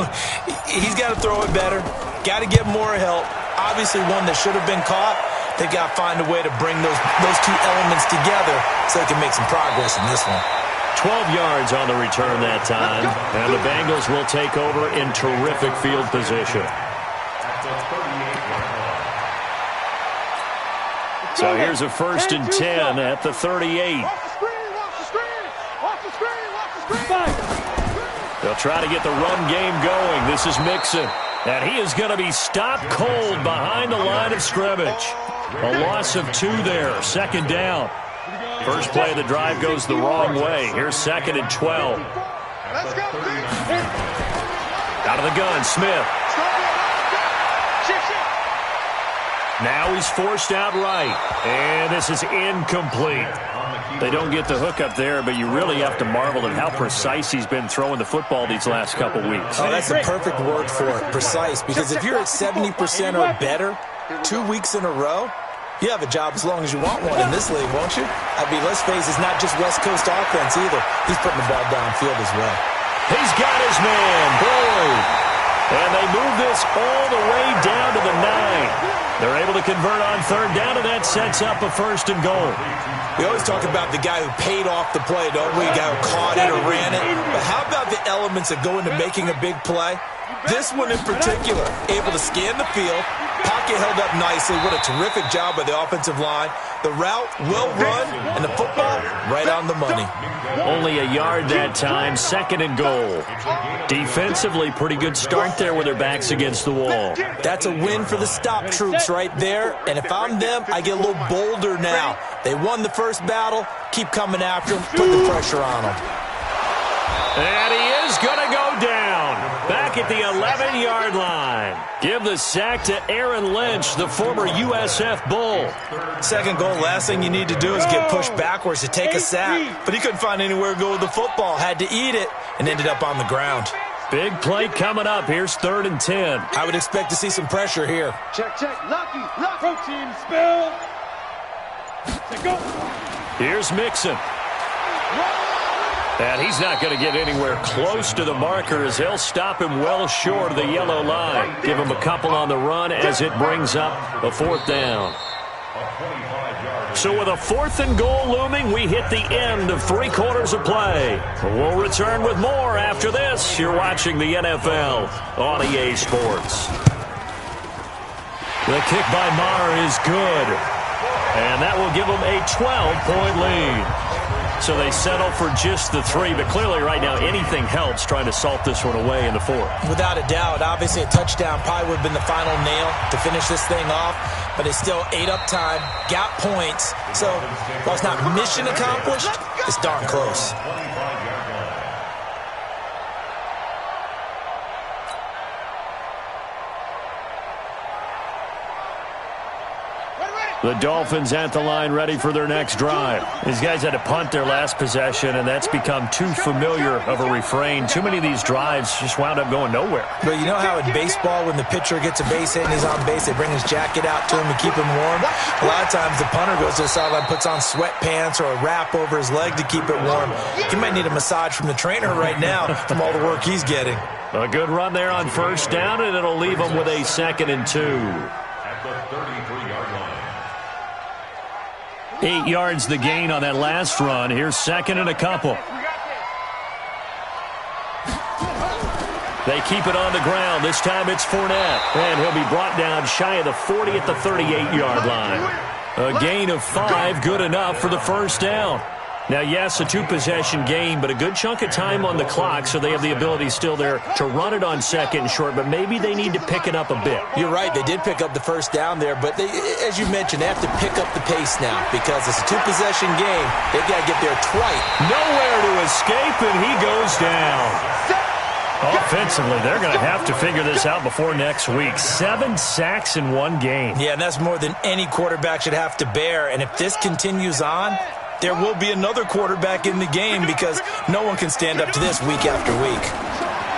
He's got to throw it better, got to get more help. Obviously one that should have been caught. They've got to find a way to bring those 2 elements together so they can make some progress in this one. 12 yards on the return that time, and the Bengals will take over in terrific field position. So here's a 1st and 10 at the 38. They'll try to get the run game going. This is Mixon. And he is going to be stopped cold behind the line of scrimmage. A loss of 2 there. 2nd down. First play of the drive goes the wrong way. Here's 2nd and 12. Out of the gun, Smith. Now he's forced out right. And this is incomplete. They don't get the hook up there, but you really have to marvel at how precise he's been throwing the football these last couple weeks. Oh, that's the perfect word for it, precise. Because if you're at 70% or better 2 weeks in a row, you have a job as long as you want one in this league, won't you? I mean, let's face it, it's not just West Coast offense either. He's putting the ball downfield as well. He's got his man, Boyd. And they move this all the way down to the 9. They're able to convert on 3rd down, and that sets up a 1st and goal. We always talk about the guy who paid off the play, don't we? The guy who caught it or ran it. But how about the elements that go into making a big play? This one in particular, able to scan the field, pocket held up nicely. What a terrific job by the offensive line. The route, well run, and the football, right on the money. Only a yard that time, 2nd and goal. Defensively, pretty good start there with their backs against the wall. That's a win for the stop troops right there. And if I'm them, I get a little bolder now. They won the first battle. Keep coming after them. Put the pressure on them. And he is going to go down. Back at the 11-yard line. Give the sack to Aaron Lynch, the former USF Bull. Second goal, last thing you need to do is get pushed backwards to take a sack. But he couldn't find anywhere to go with the football. Had to eat it and ended up on the ground. Big play coming up. Here's 3rd and 10. I would expect to see some pressure here. Check, check. Lucky. Protein spill. Say go. Here's Mixon. And he's not going to get anywhere close to the marker as he'll stop him well short of the yellow line. Give him a couple on the run as it brings up a 4th down. So with a 4th and goal looming, we hit the end of 3 quarters of play. We'll return with more after this. You're watching the NFL on EA Sports. The kick by Maher is good. And that will give them a 12-point lead. So they settle for just the 3, but clearly right now anything helps trying to salt this one away in the 4th. Without a doubt, obviously a touchdown probably would have been the final nail to finish this thing off, but it's still ate up time, got points. So while it's not mission accomplished, it's darn close. The Dolphins at the line ready for their next drive. These guys had to punt their last possession, and that's become too familiar of a refrain. Too many of these drives just wound up going nowhere. But you know how in baseball, when the pitcher gets a base hit and he's on base, they bring his jacket out to him to keep him warm? A lot of times the punter goes to the sideline, puts on sweatpants or a wrap over his leg to keep it warm. He might need a massage from the trainer right now from all the work he's getting. A good run there on 1st down, and it'll leave them with a 2nd and 2. At the 33-yard line. 8 yards the gain on that last run. Here's 2nd and a couple. They keep it on the ground. This time it's Fournette. And he'll be brought down shy of the 40 at the 38-yard line. A gain of 5, good enough for the 1st down. Now, yes, a 2-possession game, but a good chunk of time on the clock, so they have the ability still there to run it on 2nd and short, but maybe they need to pick it up a bit. You're right. They did pick up the 1st down there, but they, as you mentioned, they have to pick up the pace now because it's a 2-possession game. They've got to get there twice. Nowhere to escape, and he goes down. Offensively, they're going to have to figure this out before next week. 7 sacks in one game. Yeah, and that's more than any quarterback should have to bear, and if this continues on, there will be another quarterback in the game because no one can stand up to this week after week.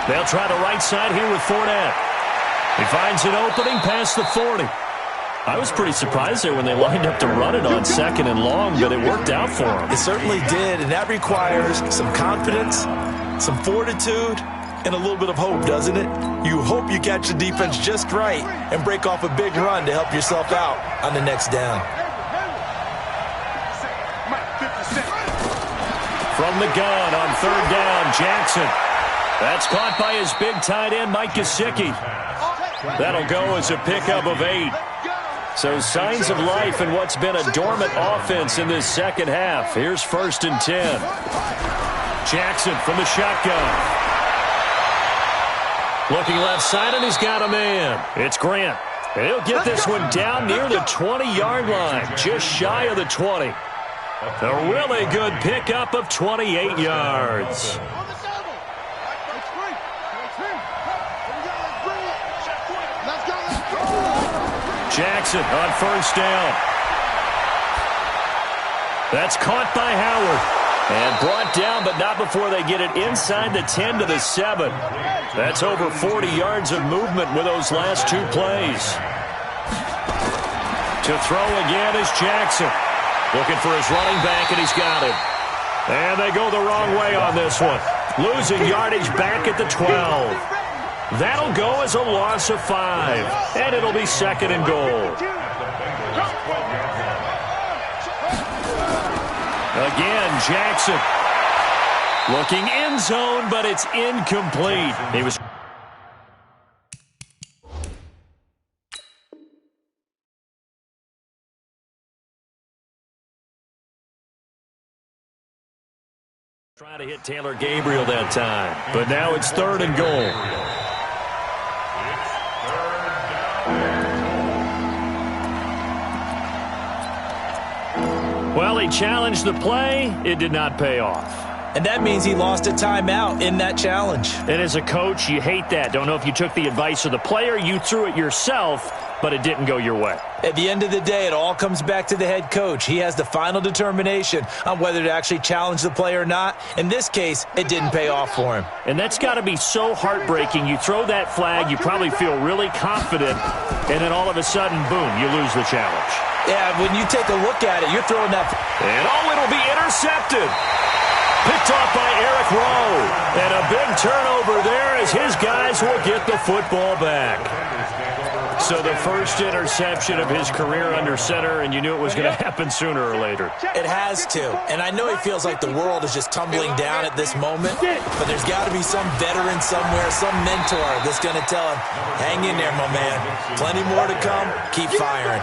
They'll try the right side here with Fournette. He finds an opening past the 40. I was pretty surprised there when they lined up to run it on 2nd and long, but it worked out for them. It certainly did, and that requires some confidence, some fortitude, and a little bit of hope, doesn't it? You hope you catch the defense just right and break off a big run to help yourself out on the next down. From the gun on 3rd down, Jackson. That's caught by his big tight end, Mike Gesicki. That'll go as a pickup of 8. So signs of life in what's been a dormant offense in this 2nd half. Here's 1st and 10. Jackson from the shotgun. Looking left side, and he's got a man. It's Grant. He'll get this one down near the 20-yard line, just shy of the 20. A really good pickup of 28 yards. Jackson on 1st down. That's caught by Howard. And brought down, but not before they get it inside the 10 to the 7. That's over 40 yards of movement with those last 2 plays. To throw again is Jackson. Looking for his running back, and he's got him. And they go the wrong way on this one. Losing yardage back at the 12. That'll go as a loss of 5. And it'll be 2nd and goal. Again, Jackson. Looking end zone, but it's incomplete. He was... trying to hit Taylor Gabriel that time. But now it's 3rd and goal. Well, he challenged the play. It did not pay off. And that means he lost a timeout in that challenge. And as a coach, you hate that. Don't know if you took the advice of the player, you threw it yourself, but it didn't go your way. At the end of the day, it all comes back to the head coach. He has the final determination on whether to actually challenge the play or not. In this case, it didn't pay off for him. And that's got to be so heartbreaking. You throw that flag, you probably feel really confident, and then all of a sudden, boom, you lose the challenge. Yeah, when you take a look at it, you're throwing that. And it'll be intercepted. Picked off by Eric Rowe. And a big turnover there as his guys will get the football back. So the first interception of his career under center, and you knew it was going to happen sooner or later. It has to. And I know he feels like the world is just tumbling down at this moment, but there's got to be some veteran somewhere, some mentor that's going to tell him, hang in there, my man. Plenty more to come. Keep firing.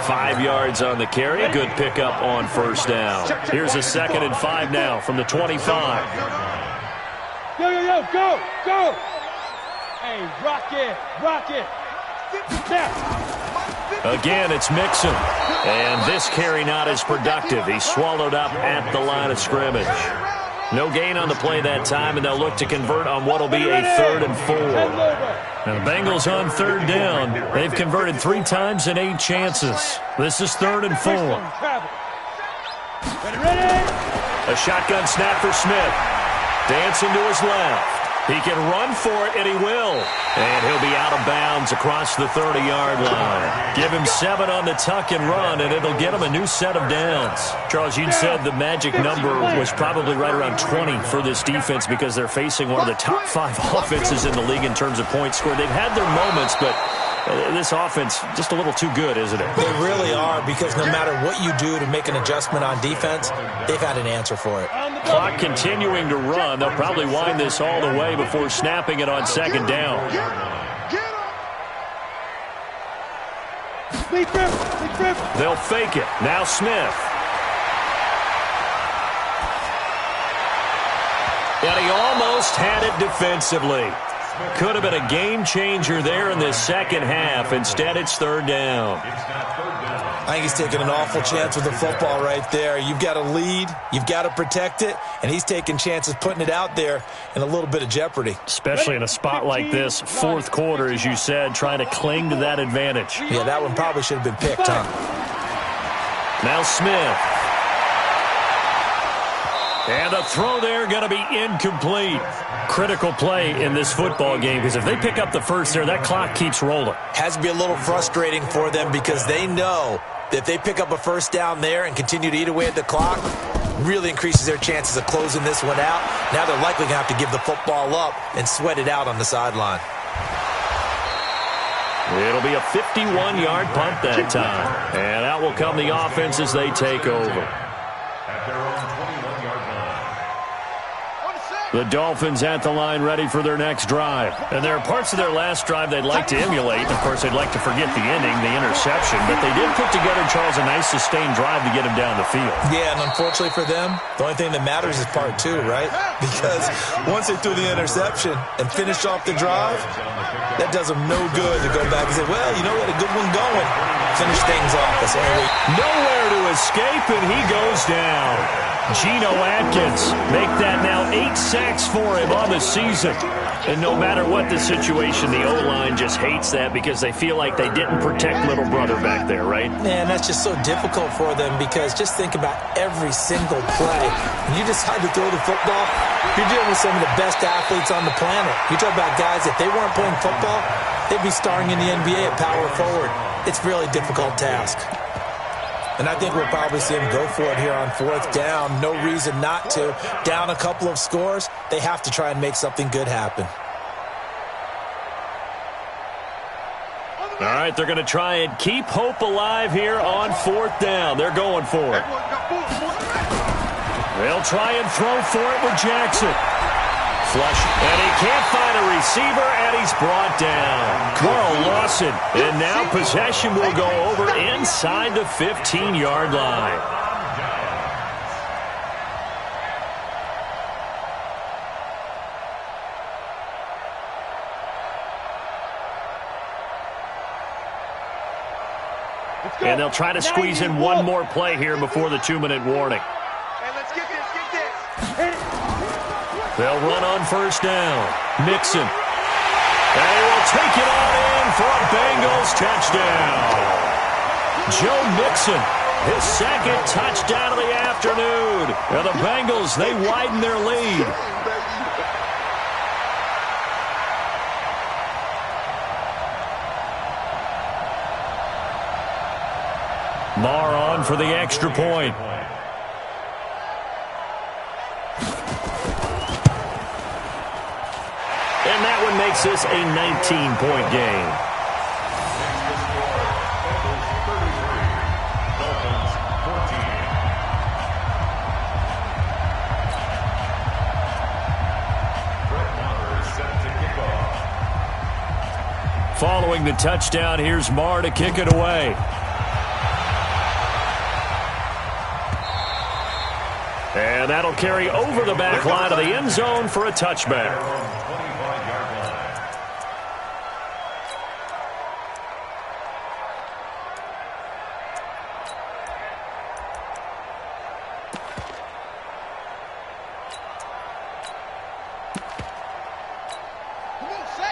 5 yards on the carry. Good pickup on first down. Here's a 2nd and 5 now from the 25. Yo, go. Hey, rock it. Again, it's Mixon. And this carry not as productive. He's swallowed up at the line of scrimmage. No gain on the play that time, and they'll look to convert on what will be a 3rd and 4. Now the Bengals on 3rd down. They've converted 3 times in 8 chances. This is 3rd and 4. A shotgun snap for Smith. Dancing to his left. He can run for it, and he will. And he'll be out of bounds across the 30-yard line. Give him 7 on the tuck and run, and it'll get him a new set of downs. Charles, you said the magic number was probably right around 20 for this defense because they're facing one of the top 5 offenses in the league in terms of points scored. They've had their moments, but this offense just a little too good, isn't it? They really are, because no matter what you do to make an adjustment on defense, they've had an answer for it. Clock continuing to run. They'll probably wind this all the way before snapping it on 2nd down. They'll fake it. Now Smith. And he almost had it defensively. Could have been a game changer there in this second half. Instead, it's 3rd down. I think he's taking an awful chance with the football right there. You've got to lead, you've got to protect it, and he's taking chances putting it out there in a little bit of jeopardy. Especially in a spot like this, 4th quarter, as you said, trying to cling to that advantage. Yeah, that one probably should have been picked, huh? Now Smith. And the throw there going to be incomplete. Critical play in this football game, because if they pick up the first there, that clock keeps rolling. Has to be a little frustrating for them because they know that if they pick up a first down there and continue to eat away at the clock, really increases their chances of closing this one out. Now they're likely going to have to give the football up and sweat it out on the sideline. It'll be a 51-yard punt that time. And out will come the offense as they take over. At their own 21-yard line. The Dolphins at the line ready for their next drive. And there are parts of their last drive they'd like to emulate. Of course, they'd like to forget the ending, the interception. But they did put together, Charles, a nice sustained drive to get him down the field. Yeah, and unfortunately for them, the only thing that matters is part 2, right? Because once they threw the interception and finished off the drive, that does them no good to go back and say, well, you know, we had a good one going. Finish things off. That's the only way. Nowhere to escape, and he goes down. Geno Atkins make that now 8 sacks for him on the season. And no matter what the situation, the O-line just hates that because they feel like they didn't protect little brother back there, right? Man, that's just so difficult for them because just think about every single play. When you decide to throw the football, you're dealing with some of the best athletes on the planet. You talk about guys, if they weren't playing football, they'd be starring in the NBA at power forward. It's a really difficult task. And I think we'll probably see him go for it here on 4th down. No reason not to. Down a couple of scores, they have to try and make something good happen. All right, they're going to try and keep hope alive here on 4th down. They're going for it. They'll try and throw for it with Jackson. Flush, and he can't find a receiver, and he's brought down. Carl Lawson, and now possession will go over inside the 15-yard line. And they'll try to squeeze in one more play here before the 2-minute warning. Hey, let's get this. They'll run on first down. Mixon. They will take it on in for a Bengals touchdown. Joe Mixon, his second touchdown of the afternoon. And the Bengals, they widen their lead. Marr on for the extra point. And that one makes this a 19-point game. Following the touchdown, here's Marr to kick it away. And that'll carry over the back line of the end zone for a touchback.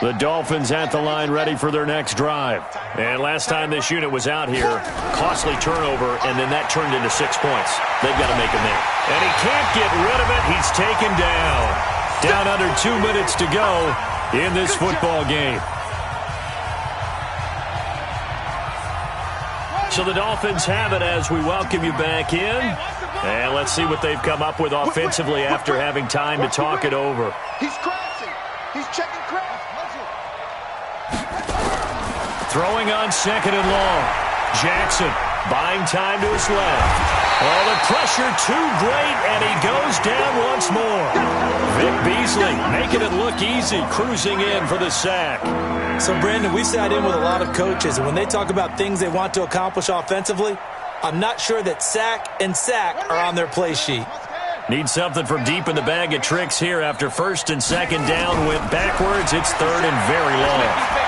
The Dolphins at the line ready for their next drive. And last time this unit was out here, costly turnover, and then that turned into 6 points. They've got to make a minute. And he can't get rid of it. He's taken down. Down under 2 minutes to go in this football game. So the Dolphins have it as we welcome you back in. And let's see what they've come up with offensively after having time to talk it over. He's crashing. He's checking crash. Throwing on second and long. Jackson buying time to his left. Oh, the pressure too great, and he goes down once more. Vic Beasley making it look easy, cruising in for the sack. So, Brandon, we've sat in with a lot of coaches, and when they talk about things they want to accomplish offensively, I'm not sure that sack and sack are on their play sheet. Need something from deep in the bag of tricks here after first and second down went backwards. It's third and very long.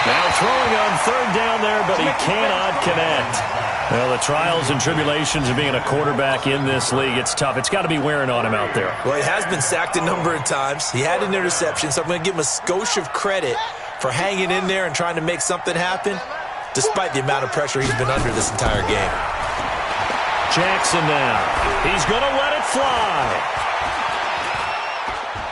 Now throwing on third down there, but he cannot connect. Well, the trials and tribulations of being a quarterback in this league, it's tough. It's got to be wearing on him out there. Well, he has been sacked a number of times. He had an interception, so I'm going to give him a skosh of credit for hanging in there and trying to make something happen, despite the amount of pressure he's been under this entire game. Jackson now. He's going to let it fly.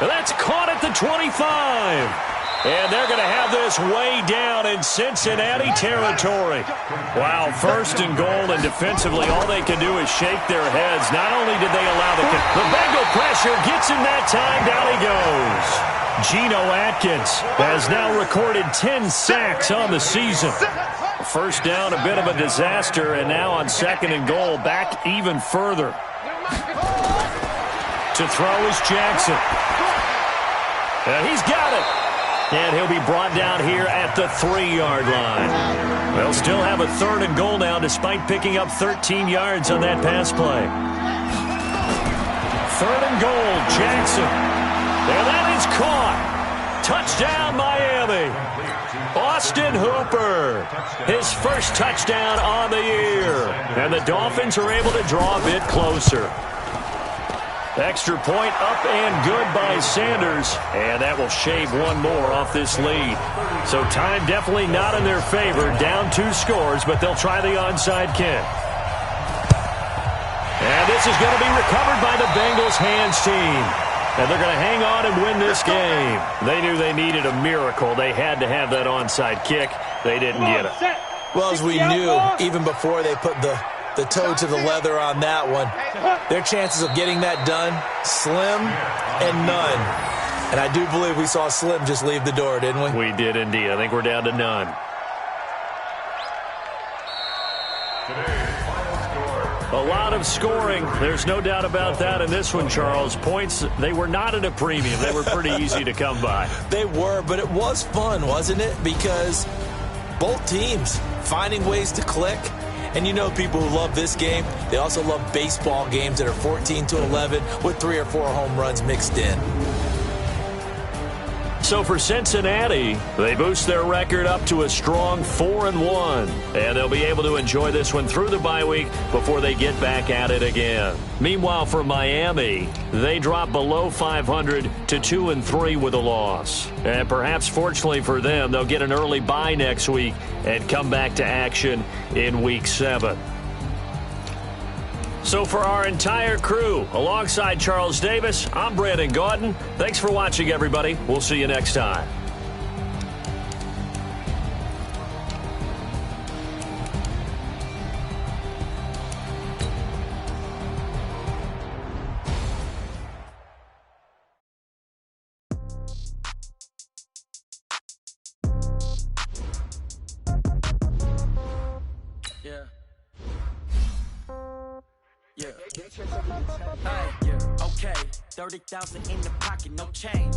That's caught at the 25. And they're going to have this way down in Cincinnati territory. Wow, first and goal, and defensively all they can do is shake their heads. Not only did they allow the Bengal pressure, gets him that time, down he goes. Geno Atkins has now recorded 10 sacks on the season. First down, a bit of a disaster, and now on second and goal, back even further. To throw is Jackson. And he's got it. And he'll be brought down here at the 3-yard line. They'll still have a third and goal now despite picking up 13 yards on that pass play. Third and goal, Jackson. And that is caught. Touchdown, Miami. Austin Hooper, his first touchdown on the year. And the Dolphins are able to draw a bit closer. Extra point up and good by Sanders, and that will shave one more off this lead. So time definitely not in their favor, down 2 scores, but they'll try the onside kick. And this is going to be recovered by the Bengals hands team. And they're going to hang on and win this game. They knew they needed a miracle. They had to have that onside kick. They didn't get it. Well, as we knew, even before they put the toe to the leather on that one, their chances of getting that done, slim and none. And I do believe we saw Slim just leave the door, didn't we? We did indeed. I think we're down to none. A lot of scoring. There's no doubt about that in this one, Charles. Points, they were not at a premium. They were pretty easy to come by. They were, but it was fun, wasn't it? Because both teams finding ways to click. And you know people who love this game, they also love baseball games that are 14-11 with 3 or 4 home runs mixed in. So for Cincinnati, they boost their record up to a strong 4-1. And they'll be able to enjoy this one through the bye week before they get back at it again. Meanwhile, for Miami, they drop below 500 to 2-3 with a loss. And perhaps fortunately for them, they'll get an early bye next week and come back to action in Week 7. So for our entire crew, alongside Charles Davis, I'm Brandon Gaudin. Thanks for watching, everybody. We'll see you next time. Hey, yeah, okay. 30,000 in the pocket, no change.